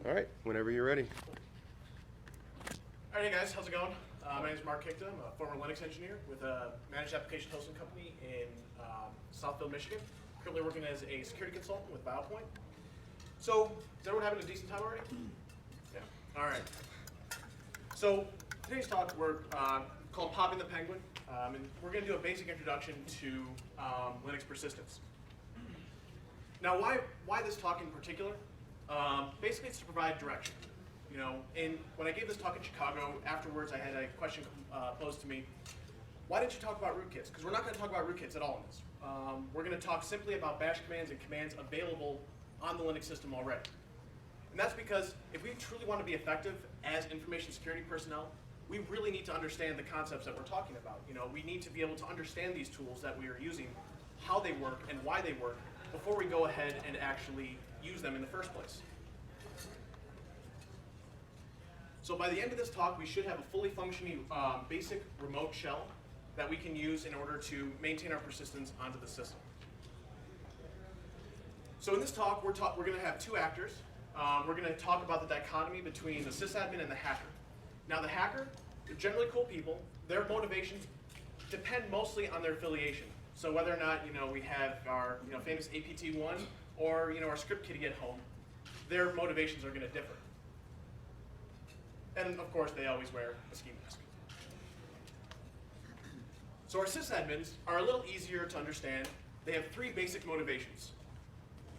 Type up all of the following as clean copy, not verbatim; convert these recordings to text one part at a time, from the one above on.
All right, whenever you're ready. All right, hey guys, how's it going? My name is Mark Hickton. I'm a former Linux engineer with a managed application hosting company in Southfield, Michigan. Currently working as a security consultant with BioPoint. So, is everyone having a decent time already? Yeah. All right. So, today's talk we're called Popping the Penguin, and we're going to do a basic introduction to Linux persistence. Now, why this talk in particular? Basically, it's to provide direction. You know, when I gave this talk in Chicago, afterwards I had a question posed to me. Why didn't you talk about rootkits? Because we're not going to talk about rootkits at all in this. We're going to talk simply about bash commands and commands available on the Linux system already. And that's because if we truly want to be effective as information security personnel, we really need to understand the concepts that we're talking about. You know, we need to be able to understand these tools that we are using, how they work and why they work, before we go ahead and actually use them in the first place. So by the end of this talk, we should have a fully functioning basic remote shell that we can use in order to maintain our persistence onto the system. So in this talk, we're going to have two actors. We're going to talk about the dichotomy between the sysadmin and the hacker. Now the hacker, they're generally cool people. Their motivations depend mostly on their affiliation. So whether or not we have our famous APT1 or our script kiddie at home, their motivations are going to differ. And of course, they always wear a ski mask. So our sysadmins are a little easier to understand. They have three basic motivations.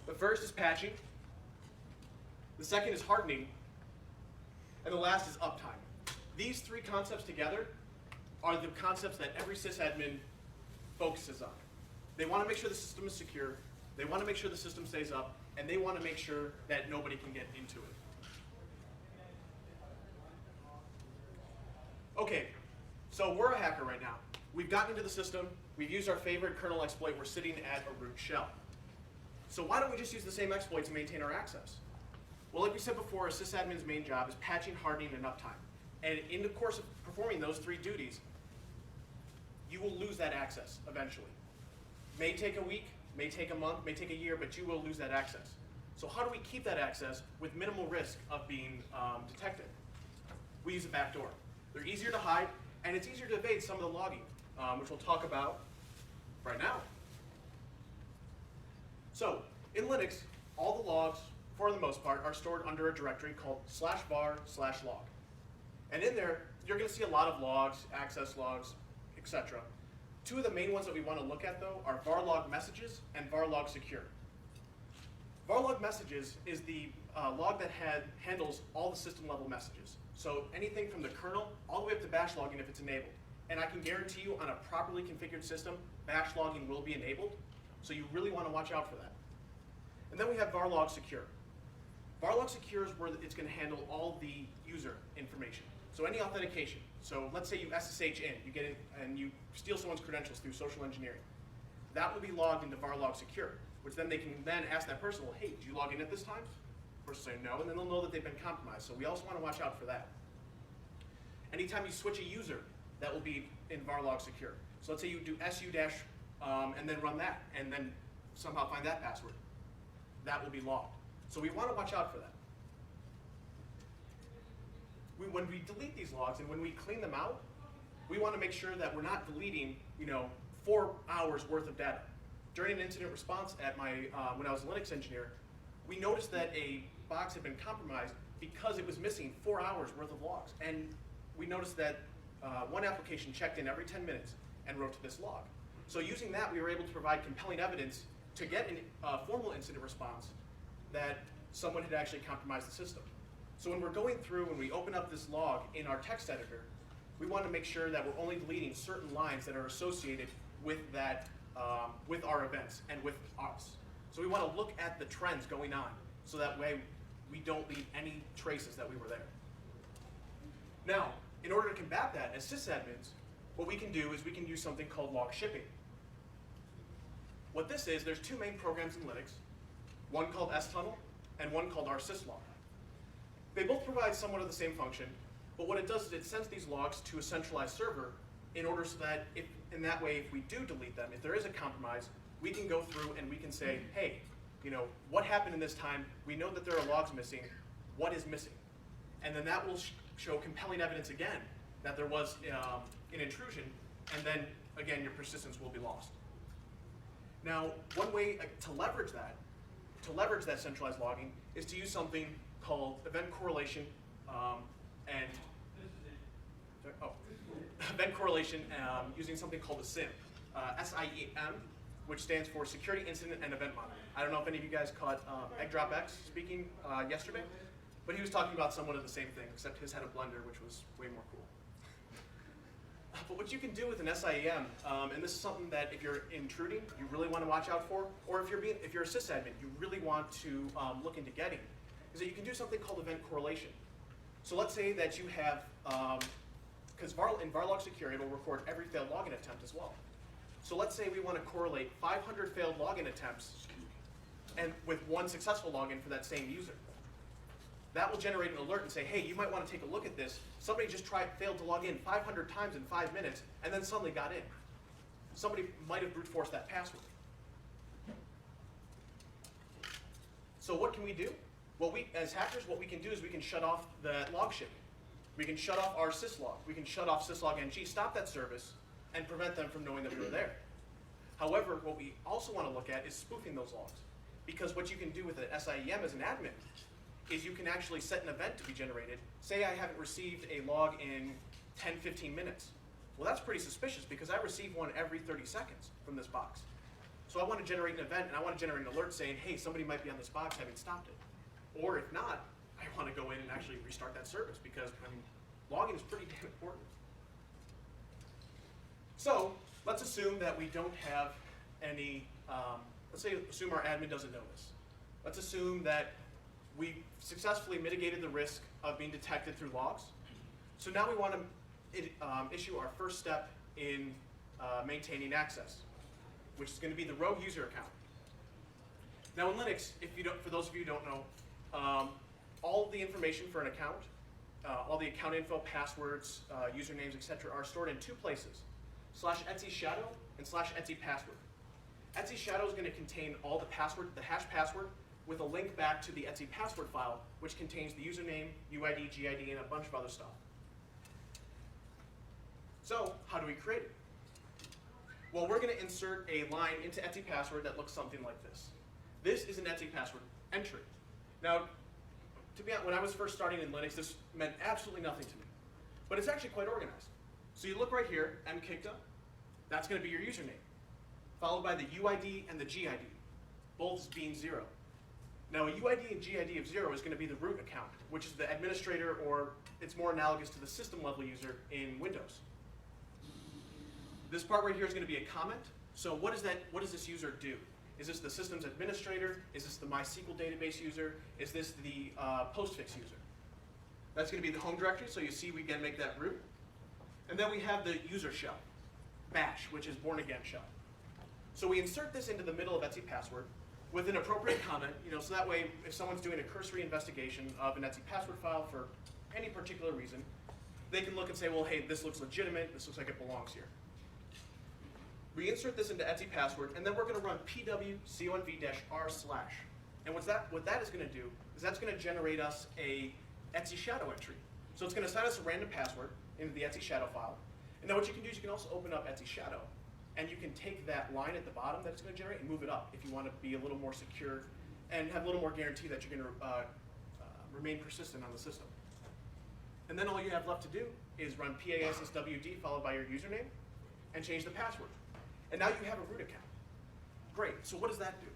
The first is patching. The second is hardening. And the last is uptime. These three concepts together are the concepts that every sysadmin focuses on. They want to make sure the system is secure. They want to make sure the system stays up. And they want to make sure that nobody can get into it. Okay, so we're a hacker right now. We've gotten into the system. We've used our favorite kernel exploit. We're sitting at a root shell. So why don't we just use the same exploit to maintain our access? Well, like we said before, a sysadmin's main job is patching, hardening, and uptime. And in the course of performing those three duties, you will lose that access eventually. May take a week, may take a month, may take a year, but you will lose that access. So how do we keep that access with minimal risk of being detected? We use a backdoor. They're easier to hide, and it's easier to evade some of the logging, which we'll talk about right now. So in Linux, all the logs, for the most part, are stored under a directory called /var/log. And in there, you're going to see a lot of logs, access logs, etc. Two of the main ones that we want to look at, though, are varlog messages and varlog secure. Varlog messages is the log that handles all the system-level messages. So anything from the kernel all the way up to bash logging if it's enabled. And I can guarantee you on a properly configured system, bash logging will be enabled. So you really want to watch out for that. And then we have varlog secure. Varlog secure is where it's going to handle all the user information. So any authentication. So let's say you SSH in, you get in and you steal someone's credentials through social engineering. That will be logged into varlog secure, which then they can then ask that person, well, hey, did you log in at this time? The person say no, and then they'll know that they've been compromised. So we also want to watch out for that. Anytime you switch a user, that will be in varlog secure. So let's say you do su- and then run that, and then somehow find that password. That will be logged. So we want to watch out for that. When we delete these logs and when we clean them out, we want to make sure that we're not deleting 4 hours worth of data. During an incident response at when I was a Linux engineer, we noticed that a box had been compromised because it was missing 4 hours worth of logs. And we noticed that one application checked in every 10 minutes and wrote to this log. So using that, we were able to provide compelling evidence to get a formal incident response that someone had actually compromised the system. So when we're going through and we open up this log in our text editor, we want to make sure that we're only deleting certain lines that are associated with that, with our events and with us. So we want to look at the trends going on, so that way we don't leave any traces that we were there. Now, in order to combat that, as sysadmins, what we can do is we can use something called log shipping. What this is, there's two main programs in Linux, one called stunnel and one called rsyslog. They both provide somewhat of the same function, but what it does is it sends these logs to a centralized server in order so that in that way, if we do delete them, if there is a compromise, we can go through and we can say, hey, what happened in this time? We know that there are logs missing. what is missing. And then that will show compelling evidence again that there was an intrusion, and then again your persistence will be lost. Now, one way to leverage that centralized logging is to use something called event correlation using something called a SIEM, SIEM, which stands for Security Incident and Event Monitor. I don't know if any of you guys caught EggDropX speaking yesterday, but he was talking about somewhat of the same thing, except his had a blender, which was way more cool. But what you can do with an SIEM, and this is something that if you're intruding, you really want to watch out for, or if you're a sysadmin, you really want to look into getting, is that you can do something called event correlation. So let's say that you have, because in Varlog Secure, it'll record every failed login attempt as well. So let's say we want to correlate 500 failed login attempts and with one successful login for that same user. That will generate an alert and say, hey, you might want to take a look at this. Somebody just failed to log in 500 times in 5 minutes and then suddenly got in. Somebody might have brute forced that password. So what can we do? Well, as hackers, what we can do is we can shut off the log shipping. We can shut off our syslog. We can shut off syslog-ng, stop that service, and prevent them from knowing that we were there. However, what we also want to look at is spoofing those logs. Because what you can do with an SIEM as an admin is you can actually set an event to be generated. Say I haven't received a log in 10, 15 minutes. Well, that's pretty suspicious because I receive one every 30 seconds from this box. So I want to generate an event, and I want to generate an alert saying, hey, somebody might be on this box having stopped it. Or if not, I want to go in and actually restart that service because logging is pretty damn important. So let's assume that we don't have any, assume our admin doesn't know this. Let's assume that we successfully mitigated the risk of being detected through logs. So now we want to issue our first step in maintaining access, which is going to be the rogue user account. Now in Linux, for those of you who don't know, all the information for an account, all the account info, passwords, usernames, etc., are stored in two places: /etc shadow and /etc password. Etc shadow is going to contain all the hash password with a link back to the etc password file, which contains the username, UID, GID, and a bunch of other stuff. So how do we create it? Well, we're going to insert a line into etc password that looks something like this. This is an etc password entry. Now, to be honest, when I was first starting in Linux, this meant absolutely nothing to me. But it's actually quite organized. So you look right here, mkicta, that's going to be your username, followed by the UID and the GID, both being 0. Now a UID and GID of 0 is going to be the root account, which is the administrator, or it's more analogous to the system level user in Windows. This part right here is going to be a comment. So what does this user do? Is this the system's administrator? Is this the MySQL database user? Is this the postfix user? That's going to be the home directory, so you see we again make that root. And then we have the user shell, bash, which is born again shell. So we insert this into the middle of etc password with an appropriate comment, so that way if someone's doing a cursory investigation of an etc password file for any particular reason, they can look and say, well, hey, this looks legitimate, this looks like it belongs here. We insert this into etc password, and then we're going to run pwconv-r/. And what that is going to do is that's going to generate us a etc shadow entry. So it's going to send us a random password into the etc shadow file. And now what you can do is you can also open up etc shadow, and you can take that line at the bottom that it's going to generate and move it up if you want to be a little more secure and have a little more guarantee that you're going to remain persistent on the system. And then all you have left to do is run PASSWD followed by your username and change the password. And now you have a root account. Great, so what does that do?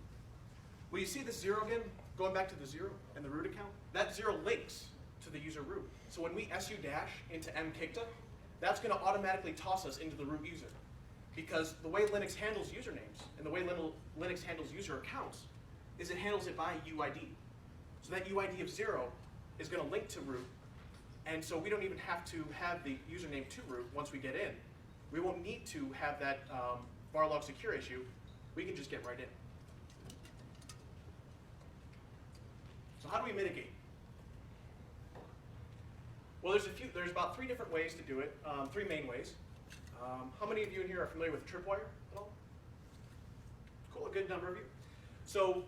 Well, you see this 0 again, going back to the 0 and the root account? That 0 links to the user root. So when we su dash into mkicta, that's going to automatically toss us into the root user. Because the way Linux handles usernames and the way Linux handles user accounts is it handles it by UID. So that UID of 0 is going to link to root, and so we don't even have to have the username to root once we get in. We won't need to have that Varlog secure issue. We can just get right in. So how do we mitigate? Well, there's about 3 different ways to do it, 3 main ways. How many of you in here are familiar with Tripwire at all? Cool, a good number of you. So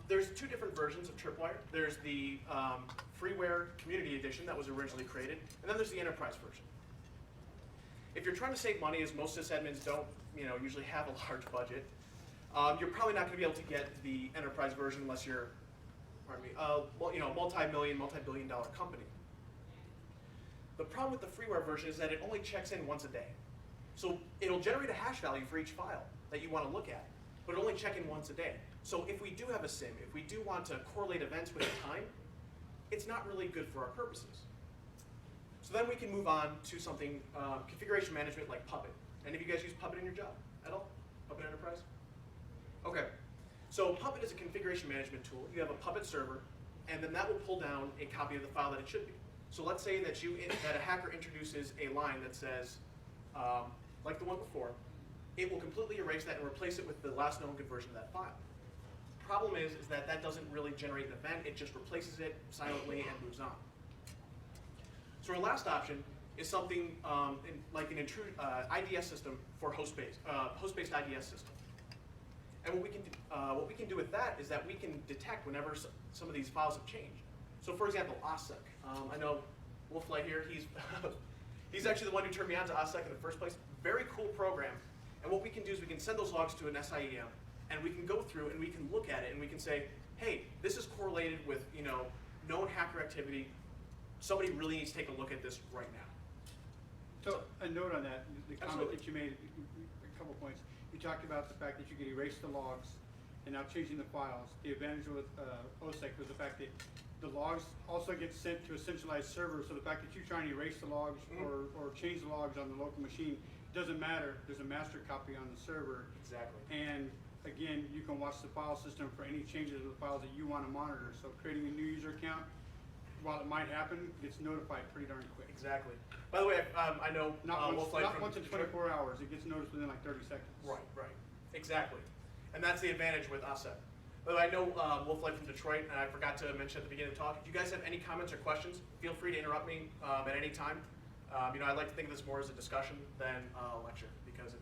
there's two different versions of Tripwire. There's the freeware community edition that was originally created, and then there's the enterprise version. If you're trying to save money, as most sysadmins don't usually have a large budget, you're probably not going to be able to get the enterprise version unless you're, multi-million, multi-billion-dollar company. The problem with the freeware version is that it only checks in once a day. So it'll generate a hash value for each file that you want to look at, but it'll only check in once a day. So if we do have a SIM, if we do want to correlate events with time, it's not really good for our purposes. So then we can move on to something, configuration management like Puppet. Any of you guys use Puppet in your job at all? Puppet Enterprise? Okay. So Puppet is a configuration management tool. You have a Puppet server, and then that will pull down a copy of the file that it should be. So let's say that that a hacker introduces a line that says, like the one before, it will completely erase that and replace it with the last known good version of that file. Problem is that that doesn't really generate an event. It just replaces it silently and moves on. So our last option is something like an IDS system for host-based IDS system. And what we can do with that is that we can detect whenever some of these files have changed. So for example, OSSEC. I know Wolflight here, he's actually the one who turned me on to OSSEC in the first place. Very cool program. And what we can do is we can send those logs to an SIEM, and we can go through and we can look at it and we can say, hey, this is correlated with known hacker activity. Somebody really needs to take a look at this right now. So a note on that, the comment Absolutely. that you made, a couple points. You talked about the fact that you could erase the logs and now changing the files. The advantage with OSSEC was the fact that the logs also get sent to a centralized server, so the fact that you try and erase the logs or change the logs on the local machine doesn't matter. There's a master copy on the server. Exactly. And again, you can watch the file system for any changes of the files that you want to monitor. So creating a new user account, while it might happen, gets notified pretty darn quick. Exactly. By the way, I know Not Wolflight from once in 24 hours. It gets noticed within like 30 seconds. Right. Exactly. And that's the advantage with OSSEC. By the way, I know Wolflight from Detroit, and I forgot to mention at the beginning of the talk, if you guys have any comments or questions, feel free to interrupt me at any time. I like to think of this more as a discussion than a lecture, because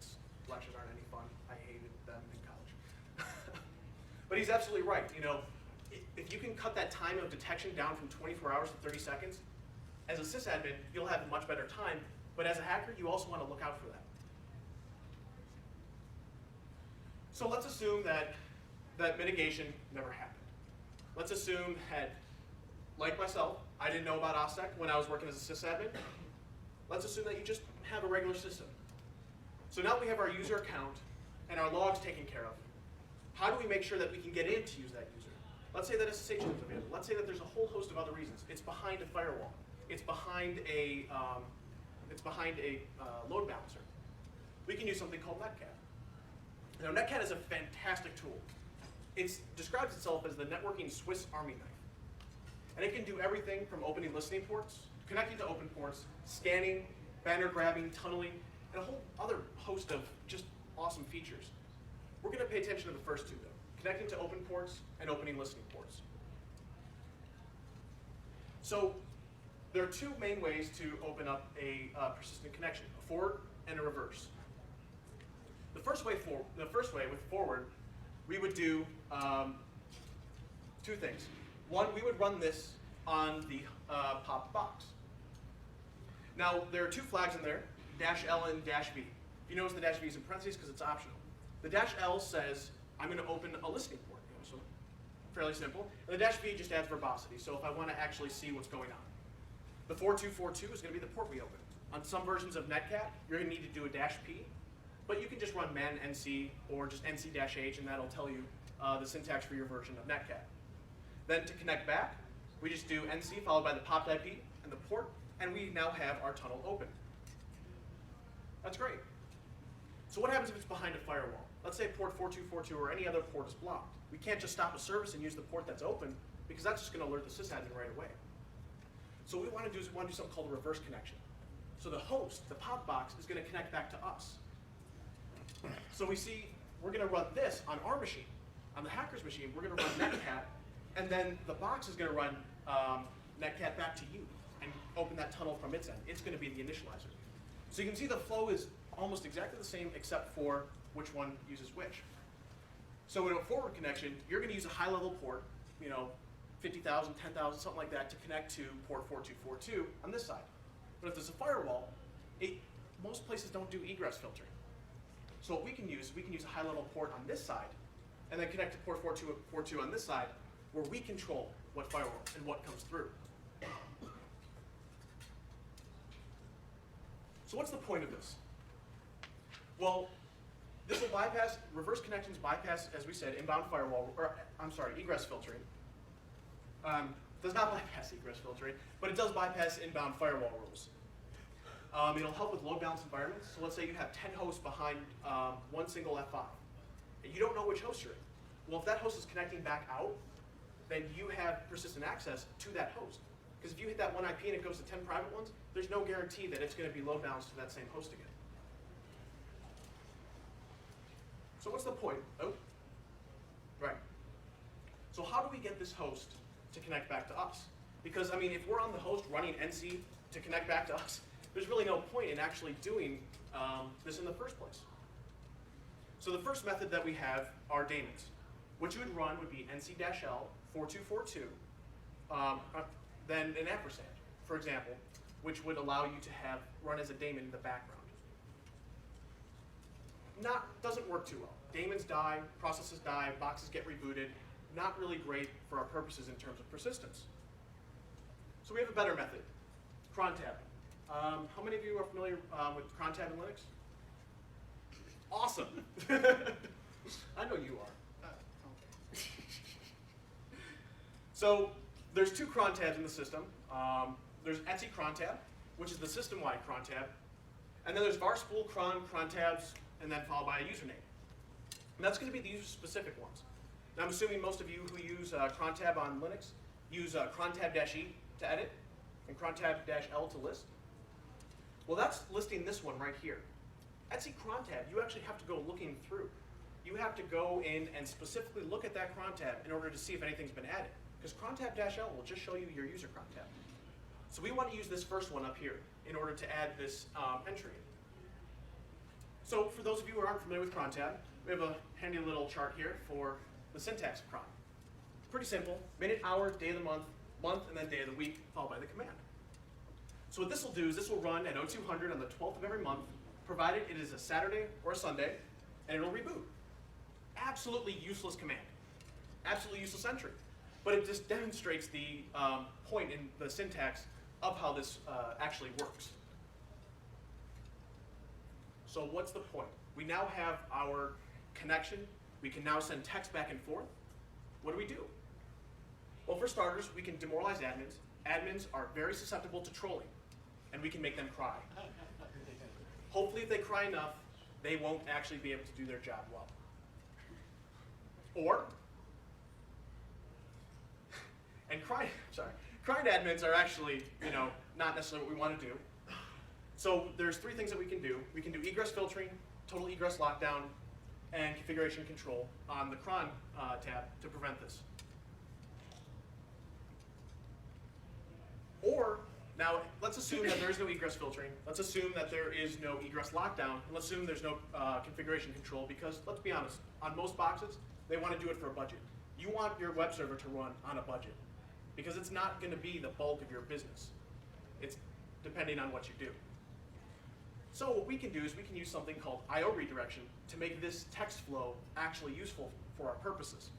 lectures aren't any fun. I hated them in college. But he's absolutely right. If you can cut that time of detection down from 24 hours to 30 seconds, as a sysadmin, you'll have a much better time. But as a hacker, you also want to look out for that. So let's assume that mitigation never happened. Let's assume that, like myself, I didn't know about OSSEC when I was working as a sysadmin. Let's assume that you just have a regular system. So now we have our user account and our logs taken care of. How do we make sure that we can get in to use that user? Let's say that SSH is available. Let's say that there's a whole host of other reasons. It's behind a firewall. It's behind a load balancer. We can use something called Netcat. Now, Netcat is a fantastic tool. It describes itself as the networking Swiss Army knife. And it can do everything from opening listening ports, connecting to open ports, scanning, banner grabbing, tunneling, and a whole other host of just awesome features. We're going to pay attention to the first two, though, connecting to open ports and opening listening ports. So there are two main ways to open up a persistent connection, a forward and a reverse. The first way with forward, we would do two things. One, we would run this on the pop box. Now, there are two flags in there, -L and -V. If you notice the -V is in parentheses because it's optional. The -L says, I'm going to open a listening port, so fairly simple. And the -V just adds verbosity, so if I want to actually see what's going on. The 4242 is going to be the port we open. On some versions of Netcat, you're going to need to do a -P, but you can just run man nc or just nc-h, and that'll tell you the syntax for your version of Netcat. Then to connect back, we just do nc followed by the popped IP and the port, and we now have our tunnel open. That's great. So what happens if it's behind a firewall? Let's say port 4242 or any other port is blocked. We can't just stop a service and use the port that's open, because that's just going to alert the sysadmin right away. So what we want to do is we want to do something called a reverse connection. So the host, the pop box, is going to connect back to us. So we see we're going to run this on our machine. On the hacker's machine, we're going to run Netcat, and then the box is going to run Netcat back to you and open that tunnel from its end. It's going to be the initializer. So you can see the flow is almost exactly the same except for which one uses which. So in a forward connection, you're going to use a high-level port, 50,000, 10,000, something like that, to connect to port 4242 on this side. But if there's a firewall, most places don't do egress filtering. So what we can use a high-level port on this side, and then connect to port 4242 on this side, where we control what firewall and what comes through. So what's the point of this? Well, this will bypass, reverse connections bypass, as we said, inbound firewall, egress filtering. Does not bypass egress filtering, but it does bypass inbound firewall rules. It'll help with load balance environments. So let's say you have 10 hosts behind one single F5, and you don't know which host you're in. Well, if that host is connecting back out, then you have persistent access to that host. Because if you hit that one IP and it goes to 10 private ones, there's no guarantee that it's going to be load balanced to that same host again. So what's the point? Oh, right. So how do we get this host to connect back to us? Because, if we're on the host running NC to connect back to us, there's really no point in actually doing this in the first place. So the first method that we have are daemons. What you would run would be nc-l 4242, then an ampersand, for example, which would allow you to run as a daemon in the background. Doesn't work too well. Daemons die, processes die, boxes get rebooted. Not really great for our purposes in terms of persistence. So we have a better method, cron tab. How many of you are familiar with cron tab in Linux? Awesome. I know you are. So there's two cron tabs in the system. There's etc cron tab, which is the system-wide cron tab. And then there's var spool cron tabs, and then followed by a username. And that's going to be the user-specific ones. Now I'm assuming most of you who use cron tab on Linux use cron tab-e to edit and cron tab-l to list. Well, that's listing this one right here. etc cron tab, you actually have to go looking through. You have to go in and specifically look at that cron tab in order to see if anything's been added. Because cron tab-l will just show you your user cron tab. So we want to use this first one up here in order to add this entry. So for those of you who aren't familiar with cron tab, we have a handy little chart here for the syntax of cron. Pretty simple: minute, hour, day of the month, and then day of the week, followed by the command. So what this will do is this will run at 0200 on the 12th of every month, provided it is a Saturday or a Sunday, and it'll reboot. Absolutely useless command. Absolutely useless entry. But it just demonstrates the point in the syntax of how this actually works. So what's the point? We now have our connection. We can now send text back and forth. What do? Well, for starters, we can demoralize admins. Admins are very susceptible to trolling, and we can make them cry. Hopefully, if they cry enough, they won't actually be able to do their job well. Or, and crying admins are actually, not necessarily what we want to do. So there's three things that we can do. We can do egress filtering, total egress lockdown, and configuration control on the cron tab to prevent this. Or, now let's assume that there is no egress filtering. Let's assume that there is no egress lockdown. And let's assume there's no configuration control, because let's be honest, on most boxes, they want to do it for a budget. You want your web server to run on a budget, because it's not going to be the bulk of your business. It's depending on what you do. So what we can do is we can use something called I/O redirection to make this text flow actually useful for our purposes.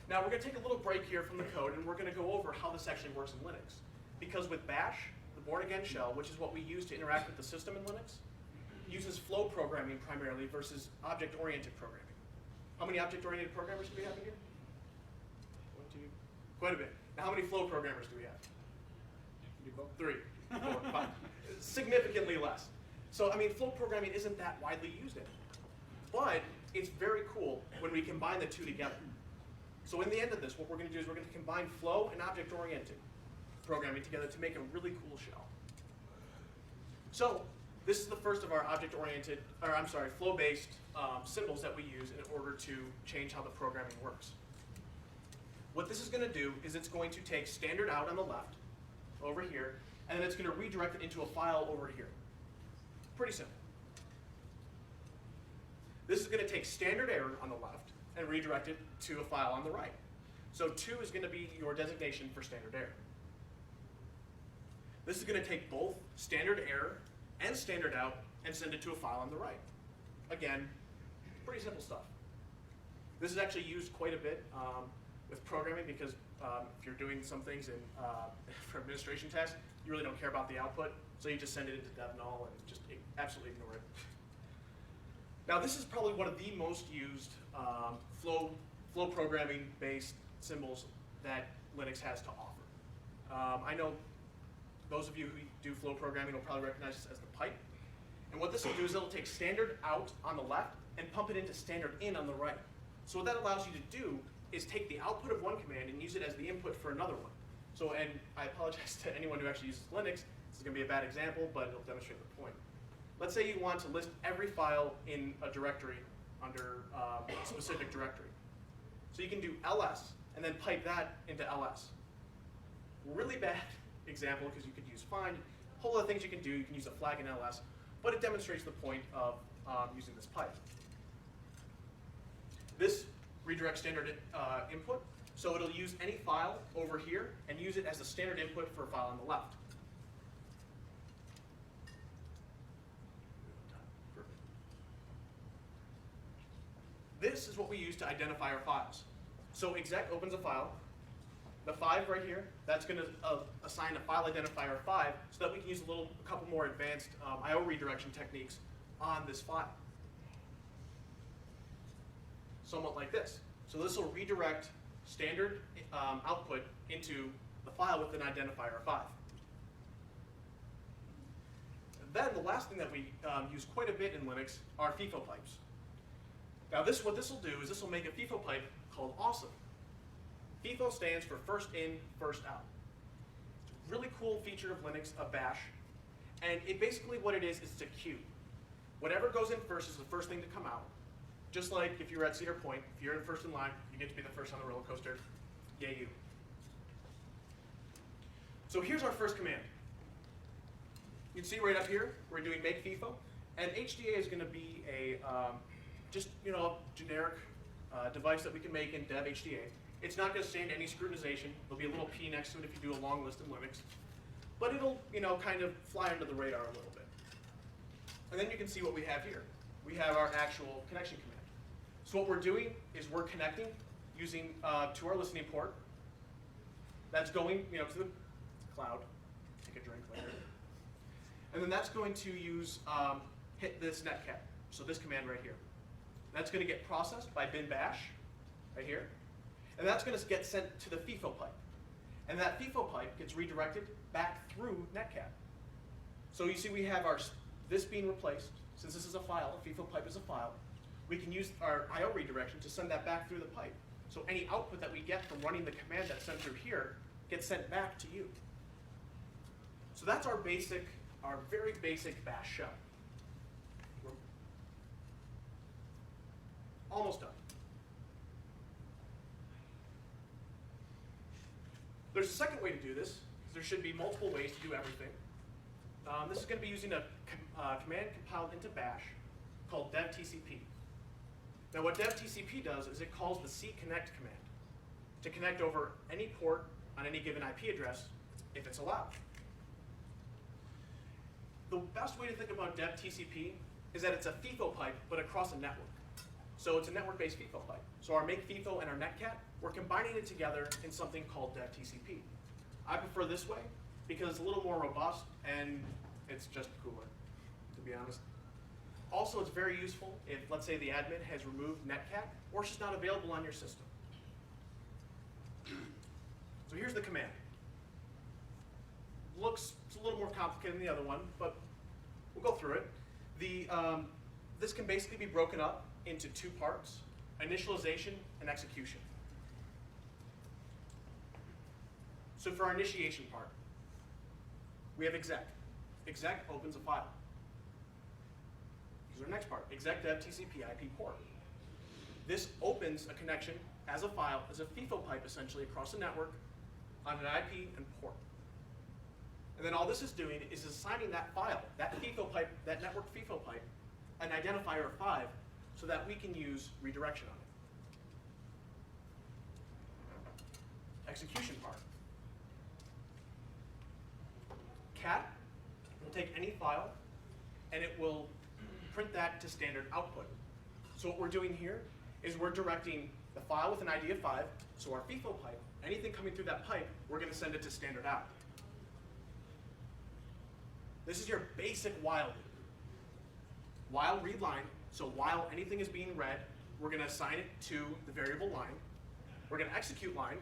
Now we're going to take a little break here from the code, and we're going to go over how this actually works in Linux. Because with Bash, the born-again shell, which is what we use to interact with the system in Linux, uses flow programming primarily versus object-oriented programming. How many object-oriented programmers do we have in here? 1, 2, quite a bit. Now how many flow programmers do we have? 3, 4, 5. Significantly less. So, flow programming isn't that widely used anymore. But it's very cool when we combine the two together. So in the end of this, what we're going to do is we're going to combine flow and object-oriented programming together to make a really cool shell. So this is the first of our flow-based symbols that we use in order to change how the programming works. What this is going to do is it's going to take standard out on the left, over here, and then it's going to redirect it into a file over here. Pretty simple. This is going to take standard error on the left and redirect it to a file on the right. So 2 is going to be your designation for standard error. This is going to take both standard error and standard out and send it to a file on the right. Again, pretty simple stuff. This is actually used quite a bit with programming because if you're doing some things for administration tasks, you really don't care about the output, so you just send it into dev null and just absolutely ignore it. Now this is probably one of the most used flow programming based symbols that Linux has to offer. I know those of you who do flow programming will probably recognize this as the pipe. And what this will do is it'll take standard out on the left and pump it into standard in on the right. So what that allows you to do is take the output of one command and use it as the input for another one. So, and I apologize to anyone who actually uses Linux. This is going to be a bad example, but it'll demonstrate the point. Let's say you want to list every file in a directory under a specific directory. So you can do ls and then pipe that into ls. Really bad example because you could use find. A whole lot of things you can do. You can use a flag in ls, but it demonstrates the point of using this pipe. This redirects standard input, so it'll use any file over here and use it as the standard input for a file on the left. This is what we use to identify our files. So exec opens a file. The 5 right here, that's going to assign a file identifier 5 so that we can use a couple more advanced I/O redirection techniques on this file. Somewhat like this. So this will redirect standard output into the file with an identifier 5. Then the last thing that we use quite a bit in Linux are FIFO pipes. Now what this will do is this will make a FIFO pipe called awesome. FIFO stands for first in, first out. It's a really cool feature of Linux, of bash. And basically what it is it's a queue. Whatever goes in first is the first thing to come out. Just like if you're at Cedar Point, if you're in first in line, you get to be the first on the roller coaster. Yay you. So here's our first command. You can see right up here, we're doing make FIFO. And HDA is going to be a just generic device that we can make in dev HDA. It's not going to stand any scrutinization. There'll be a little P next to it if you do a long list in Linux. But it'll kind of fly under the radar a little bit. And then you can see what we have here. We have our actual connection command. So what we're doing is we're connecting using to our listening port. That's going to the cloud. Take a drink later. And then that's going to use hit this netcat. So this command right here. That's going to get processed by bin bash right here. And that's going to get sent to the FIFO pipe. And that FIFO pipe gets redirected back through netcat. So you see we have this being replaced. Since this is a file, a FIFO pipe is a file, we can use our I/O redirection to send that back through the pipe. So any output that we get from running the command that's sent through here gets sent back to you. So that's our very basic bash shell. We're almost done. There's a second way to do this. There should be multiple ways to do everything. This is going to be using a command compiled into bash called devtcp. Now what devtcp does is it calls the cconnect command to connect over any port on any given IP address if it's allowed. The best way to think about devtcp is that it's a FIFO pipe but across a network. So it's a network-based FIFO pipe. So our make FIFO and our netcat, we're combining it together in something called devtcp. I prefer this way because it's a little more robust and it's just cooler, to be honest. Also, it's very useful if, let's say, the admin has removed netcat or it's just not available on your system. So here's the command. It's a little more complicated than the other one, but we'll go through it. This can basically be broken up into two parts, initialization and execution. So for our initiation part, we have exec. Exec opens a file. Here's our next part, exec dev TCP IP port. This opens a connection as a file, as a FIFO pipe essentially across the network on an IP and port. And then all this is doing is assigning that file, that FIFO pipe, that network FIFO pipe, an identifier of 5, so that we can use redirection on it. Execution part. Cat will take any file and it will print that to standard output. So what we're doing here is we're directing the file with an ID of 5, so our FIFO pipe, anything coming through that pipe, we're going to send it to standard out. This is your basic while loop. While read line, so while anything is being read, we're going to assign it to the variable line. We're going to execute line,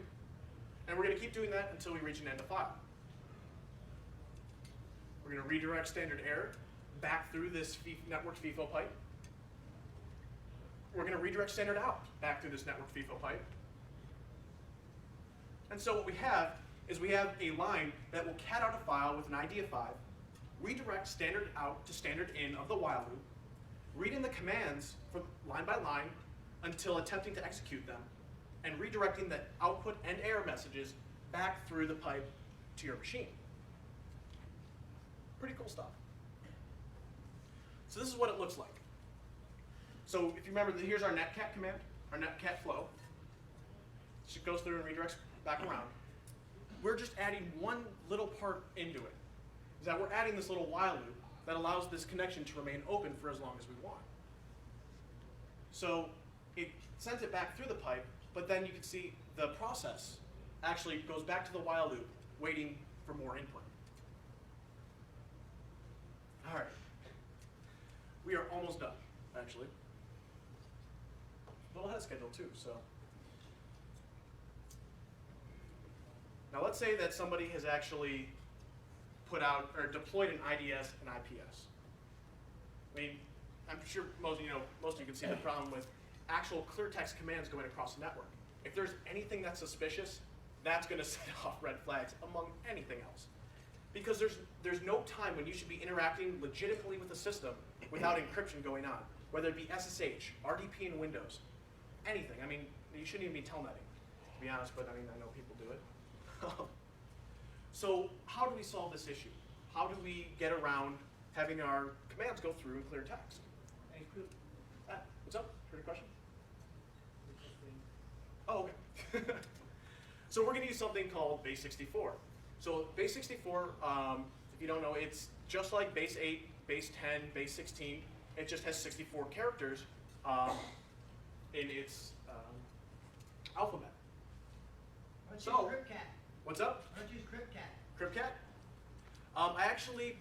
and we're going to keep doing that until we reach an end of file. We're going to redirect standard error back through this network FIFO pipe. We're going to redirect standard out back through this network FIFO pipe. And so what we have is we have a line that will cat out a file with an ID of 5, redirect standard out to standard in of the while loop, read in the commands from line by line until attempting to execute them, and redirecting the output and error messages back through the pipe to your machine. Pretty cool stuff. So this is what it looks like. So if you remember, here's our netcat command, our netcat flow. It goes through and redirects back around. We're just adding one little part into it. Is that we're adding this little while loop that allows this connection to remain open for as long as we want. So it sends it back through the pipe, but then you can see the process actually goes back to the while loop, waiting for more input. All right. We are almost done, actually. A little ahead of schedule, too, so. Now let's say that somebody has actually put out or deployed an IDS and IPS. I mean, I'm sure most of you can see the problem with actual clear text commands going across the network. If there's anything that's suspicious, that's going to set off red flags among anything else. Because there's no time when you should be interacting legitimately with the system without encryption going on, whether it be SSH, RDP in Windows, anything. I mean, you shouldn't even be telnetting, to be honest, but I mean, I know people do it. So how do we solve this issue? How do we get around having our commands go through in clear text? What's up? Heard a question? Oh, okay. So we're going to use something called base64. So base64, if you don't know, it's just like base 8, base 10, base 16. It just has 64 characters in its alphabet. Let's So, use CryptCat. What's up? Let's use CryptCat. CryptCat? I actually,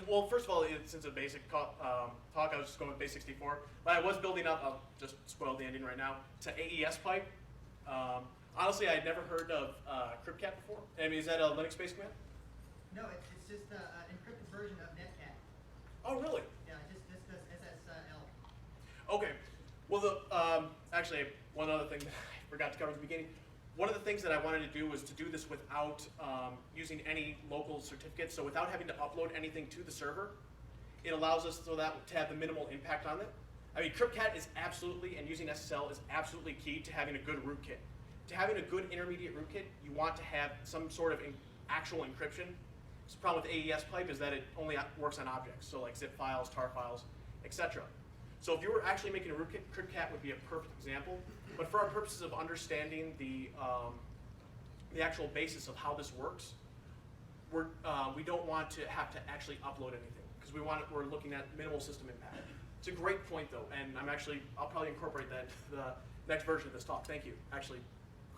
well, first of all, since it's a basic talk, I was just going with base64. But I was building up, I'll just spoil the ending right now, to AES pipe. Honestly, I had never heard of CryptCat before. I mean, is that a Linux-based command? No, it's just an encrypted version of netcat. Oh, really? Yeah, just does SSL. Okay. Well, actually, one other thing that I forgot to cover at the beginning. One of the things that I wanted to do was to do this without using any local certificates, so without having to upload anything to the server. It allows us to have the minimal impact on it. I mean, CryptCat is absolutely, and using SSL is absolutely key to having a good rootkit. To having a good intermediate rootkit, you want to have some sort of actual encryption. The problem with AES pipe is that it only works on objects, so like zip files, tar files, etc. So if you were actually making a rootkit, CryptCat would be a perfect example. But for our purposes of understanding the actual basis of how this works, we don't want to have to actually upload anything because we're looking at minimal system impact. It's a great point though, and I'll probably incorporate that into the next version of this talk. Thank you. Actually,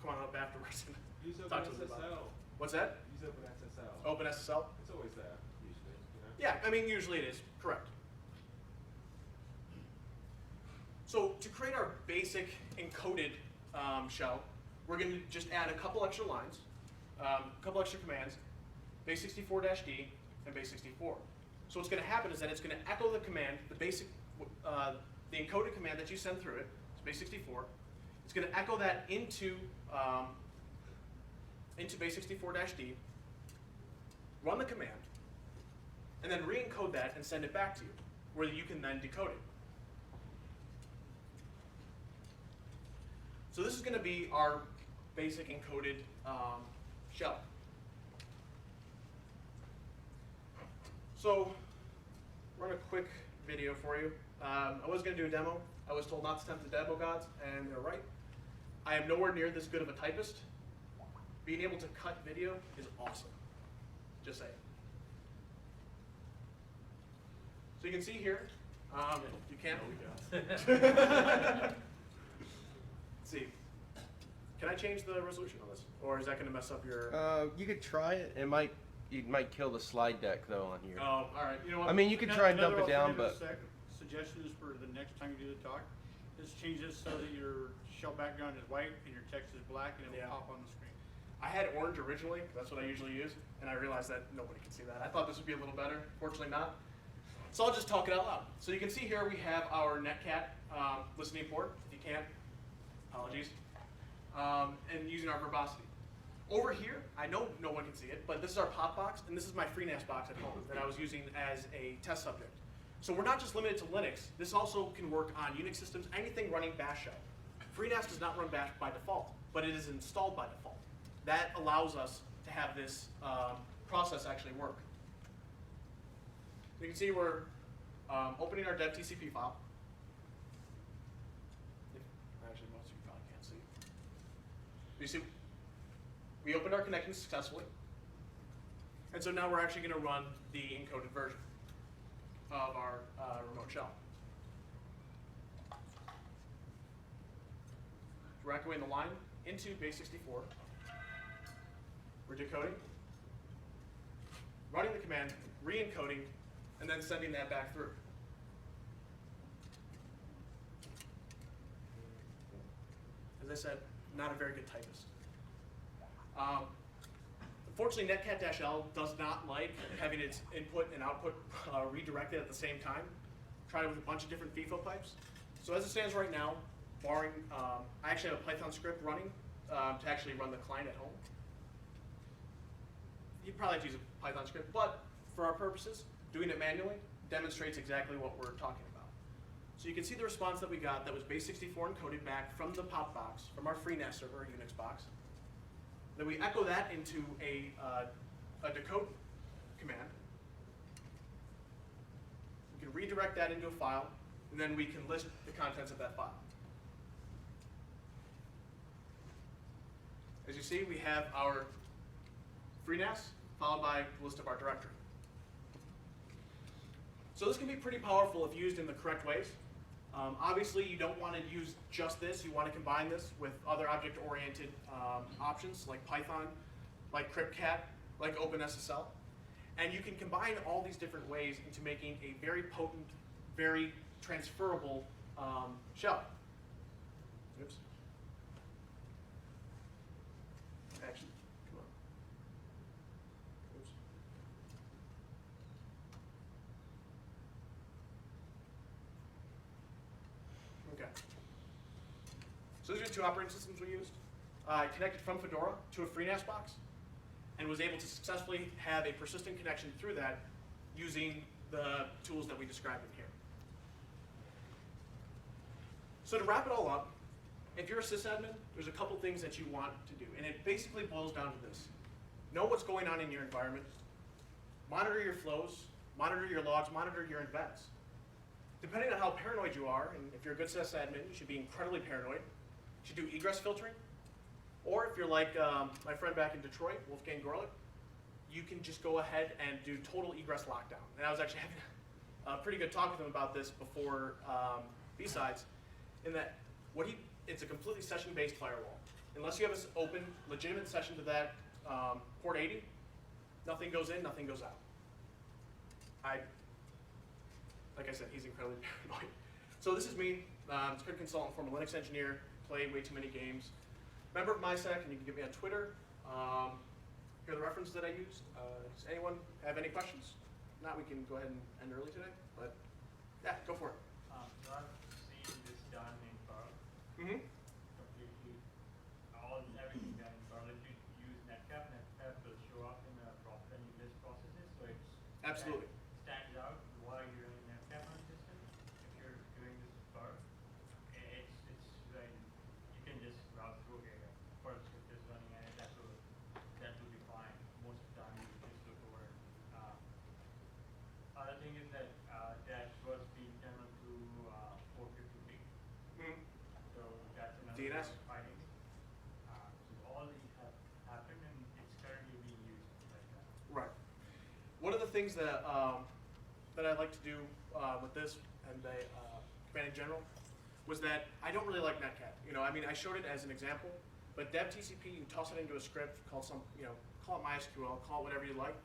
come on up afterwards and Use talk to us about it. OpenSSL. What's that? Use OpenSSL. OpenSSL? It's always there, usually. You know? Yeah, I mean, usually it is, correct. So to create our basic encoded shell, we're going to just add a couple extra lines, a couple extra commands, base64-d and base64. So what's going to happen is that it's going to echo the command, the encoded command that you send through it, it's base64. It's going to echo that into base64-d, run the command, and then re-encode that and send it back to you, where you can then decode it. So this is going to be our basic encoded shell. So run a quick video for you. I was going to do a demo, I was told not to tempt the demo gods, and they're right. I am nowhere near this good of a typist. Being able to cut video is awesome. Just saying. So you can see here, you can't. Let's see. Can I change the resolution on this, or is that going to mess up your? You could try it. It might kill the slide deck though on here. Oh, all right. You know what? I mean, you could try and dump Another it down, alternative but suggestion is for the next time you do the talk, is change this so that your shell background is white and your text is black, and it will Yeah. pop on the screen. I had orange originally, 'cause that's what I usually use, and I realized that nobody can see that. I thought this would be a little better. Fortunately not. So I'll just talk it out loud. So you can see here we have our Netcat listening port. If you can't, apologies. And using our verbosity. Over here, I know no one can see it, but this is our pop box, and this is my FreeNAS box at home that I was using as a test subject. So we're not just limited to Linux. This also can work on Unix systems, anything running Bash shell. FreeNAS does not run Bash by default, but it is installed by default. That allows us to have this process actually work. You can see we're opening our dev TCP file. Actually, most of you probably can't see. You see, we opened our connection successfully. And so now we're actually going to run the encoded version of our remote shell. We're echoing the line into base64. We're decoding, running the command, re-encoding, and then sending that back through. As I said, not a very good typist. Unfortunately, Netcat-L does not like having its input and output redirected at the same time. Tried it with a bunch of different FIFO pipes. So as it stands right now, barring, I actually have a Python script running to actually run the client at home. You'd probably have to use a Python script, but for our purposes, doing it manually demonstrates exactly what we're talking about. So you can see the response that we got that was base64 encoded back from the pop box, from our FreeNAS server, or Unix box. Then we echo that into a decode command. We can redirect that into a file, and then we can list the contents of that file. As you see, we have our FreeNAS followed by the list of our directory. So this can be pretty powerful if used in the correct ways. Obviously, you don't want to use just this. You want to combine this with other object-oriented options like Python, like CryptCat, like OpenSSL. And you can combine all these different ways into making a very potent, very transferable shell. Oops. Actually, come on. Oops. Okay. So these are two operating systems we used. I connected from Fedora to a FreeNAS box and was able to successfully have a persistent connection through that using the tools that we described in here. So to wrap it all up, if you're a sysadmin, there's a couple things that you want to do, and it basically boils down to this. Know what's going on in your environment, monitor your flows, monitor your logs, monitor your events. Depending on how paranoid you are, and if you're a good sysadmin, you should be incredibly paranoid. You should do egress filtering. Or if you're like my friend back in Detroit, Wolfgang Gorlick, you can just go ahead and do total egress lockdown. And I was actually having a pretty good talk with him about this before BSides, in that it's a completely session-based firewall. Unless you have an open, legitimate session to that port 80, nothing goes in, nothing goes out. Like I said, he's incredibly paranoid. So this is me, security consultant, former Linux engineer, play way too many games. Member of MySec, and you can get me on Twitter. Here are the references that I used. Does anyone have any questions? If not, we can go ahead and end early today. But yeah, go for it. So I've seen this done in Perl, Mm-hmm. completely, everything done in Perl. If you use Netcat will show up in the proper list processes, so it's Absolutely. stands out while you're running Netcat on the system. If you're doing this in Perl, it's very, you can just browse through here. Perl script is running, and that will be fine. Most of the time, you just look over. Other thing is that that was being turned to 450 gig. things that that I like to do with this and the command in general was that I don't really like netcat. You know, I mean, I showed it as an example, but dev TCP, you toss it into a script called call it MySQL, call it whatever you like.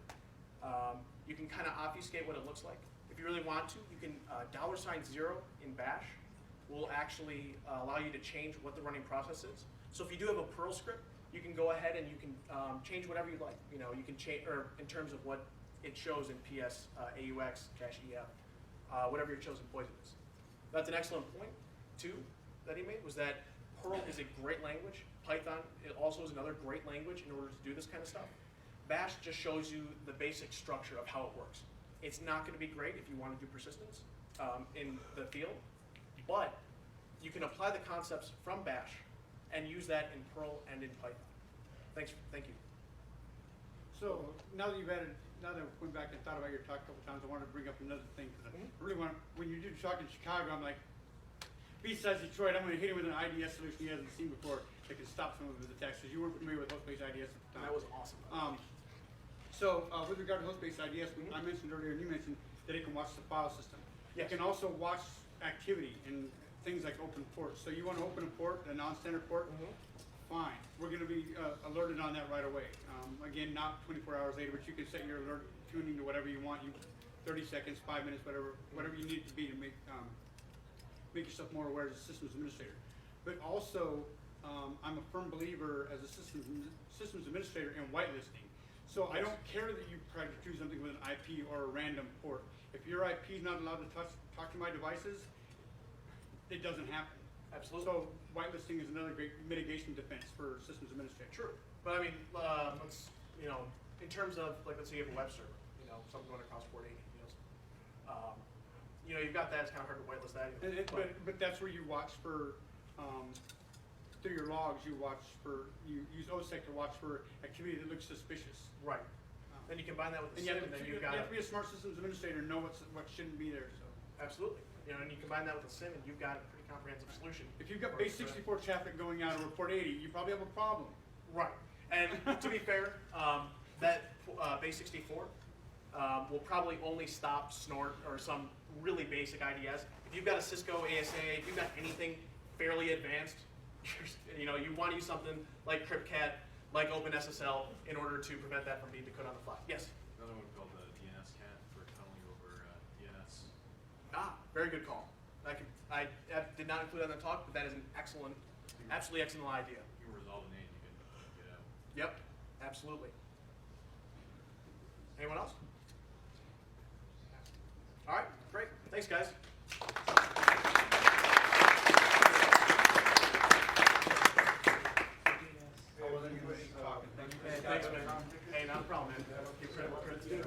You can kind of obfuscate what it looks like. If you really want to, you can $0 in bash will actually allow you to change what the running process is. So if you do have a Perl script, you can go ahead and you can change whatever you like. You know, you can change, or in terms of what it shows in PS, AUX, -EF, whatever your chosen poison is. That's an excellent point, too, that he made, was that Perl is a great language. Python it also is another great language in order to do this kind of stuff. Bash just shows you the basic structure of how it works. It's not going to be great if you want to do persistence in the field, but you can apply the concepts from Bash and use that in Perl and in Python. Thank you. So now that now that I went back and thought about your talk a couple times, I wanted to bring up another thing because I really want. When you do talk in Chicago, I'm like, besides Detroit, I'm going to hit him with an IDS solution he hasn't seen before that can stop some of his attacks. Because you weren't familiar with host-based IDS at the time. That was awesome. So with regard to host-based IDS, I mentioned earlier, and you mentioned that it can watch the file system. Yes. It can also watch activity and things like open ports. So you want to open a port, a non-standard port? Fine. We're going to be alerted on that right away. Again, not 24 hours later, but you can set your alert tuning to whatever you want. 30 seconds, 5 minutes, whatever you need it to be to make yourself more aware as a systems administrator. But also, I'm a firm believer as a systems administrator in whitelisting. So I don't care that you try to do something with an IP or a random port. If your IP is not allowed to talk to my devices, it doesn't happen. Absolutely. So whitelisting is another great mitigation defense for systems administrators. True. But I mean, let's, in terms of, like, let's say you have a web server, something going across port 80, you've got that, it's kind of hard to whitelist that. But that's where you watch for, through your logs, you use OSEC to watch for activity that looks suspicious. Right. Then you combine that with the And you SIM, and then you've got have to be a smart systems administrator and know what shouldn't be there. So absolutely. And you combine that with the SIM, and you've got a pretty comprehensive solution. if you've got base 64 traffic going out of port 80, you probably have a problem. Right. And to be fair, that base 64 will probably only stop snort or some really basic IDS. If you've got a Cisco ASA, if you've got anything fairly advanced, you want to use something like CryptCat, like OpenSSL, in order to prevent that from being decoded on the fly. Yes? Another one called the DNS cat for tunneling over DNS. Very good call. I did not include that in the talk, but that is an excellent, absolutely excellent idea. You can resolve a name, you can get out. Yep, absolutely. Anyone else? All right, great. Thanks, guys. Thanks, man. Hey, not a problem, man. Keep credit where credit's due.